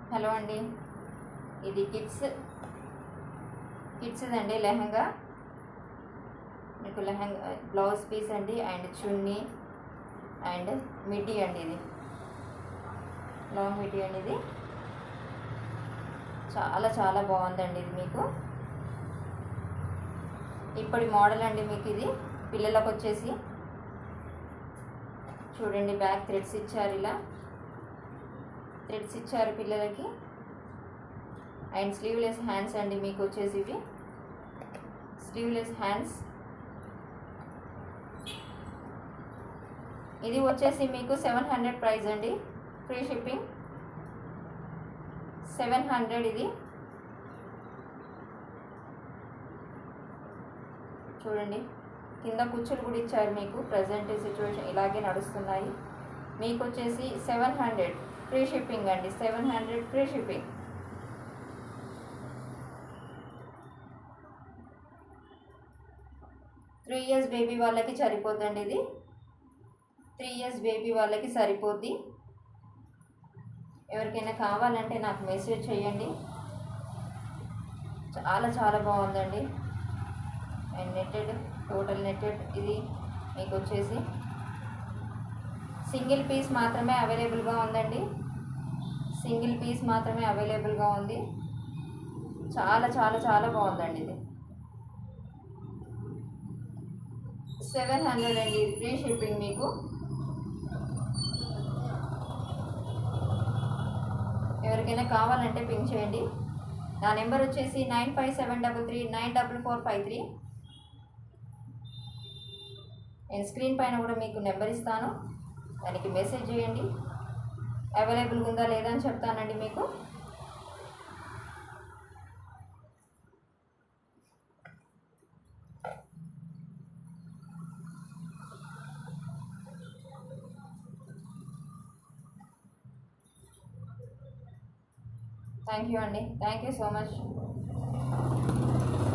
Hello అండి, ఇది kids అండి. లెహంగా మీకు లెహంగా బ్లౌజ్ పీస్ అండి, అండ్ చున్నీ అండ్ మిడ్డీ అండి. ఇది లాంగ్ మిడ్డీ అండి. ఇది చాలా చాలా బాగుందండి. ఇది మీకు ఇప్పటి మోడల్ అండి. మీకు ఇది పిల్లలకు వచ్చేసి చూడండి, బ్యాక్ థ్రెడ్స్ ఇచ్చారు, ఇలా థ్రెడ్స్ ఇచ్చారు పిల్లలకి. అండ్ స్లీవ్లెస్ హ్యాండ్స్ అండి. మీకు వచ్చేసి ఇవి స్లీవ్లెస్ హ్యాండ్స్. ఇది వచ్చేసి మీకు 700 ప్రైస్ అండి, ఫ్రీ షిప్పింగ్. 700 ఇది. చూడండి, కింద కుచ్చులు కూడా ఇచ్చారు మీకు. ప్రజెంట్ సిచ్యువేషన్ ఇలాగే నడుస్తున్నాయి. మీకు వచ్చేసి 700 ఫ్రీ షిప్పింగ్ అండి. 700 free shipping. Three years baby వాళ్ళకి సరిపోద్దండి. ఇది 3 ఇయర్స్ బేబీ వాళ్ళకి సరిపోద్ది. ఎవరికైనా కావాలంటే నాకు మెసేజ్ చేయండి. చాలా చాలా బాగుందండి. And netted, total netted. ఇది మీకు వచ్చేసి సింగిల్ పీస్ మాత్రమే అవైలబుల్గా ఉందండి. సింగిల్ పీస్ మాత్రమే అవైలబుల్గా ఉంది. చాలా చాలా చాలా బాగుందండి. ఇది 700 అండి, ఫ్రీ షిప్పింగ్. మీకు ఎవరికైనా కావాలంటే పింక్ చేయండి. నా నెంబర్ వచ్చేసి 9573394453. నేను స్క్రీన్ పైన కూడా మీకు నెంబర్ ఇస్తాను, దానికి మెసేజ్ చేయండి. అవైలబుల్గా ఉందా లేదా అని చెప్తానండి మీకు. థ్యాంక్ యూ అండి, థ్యాంక్ యూ సో మచ్.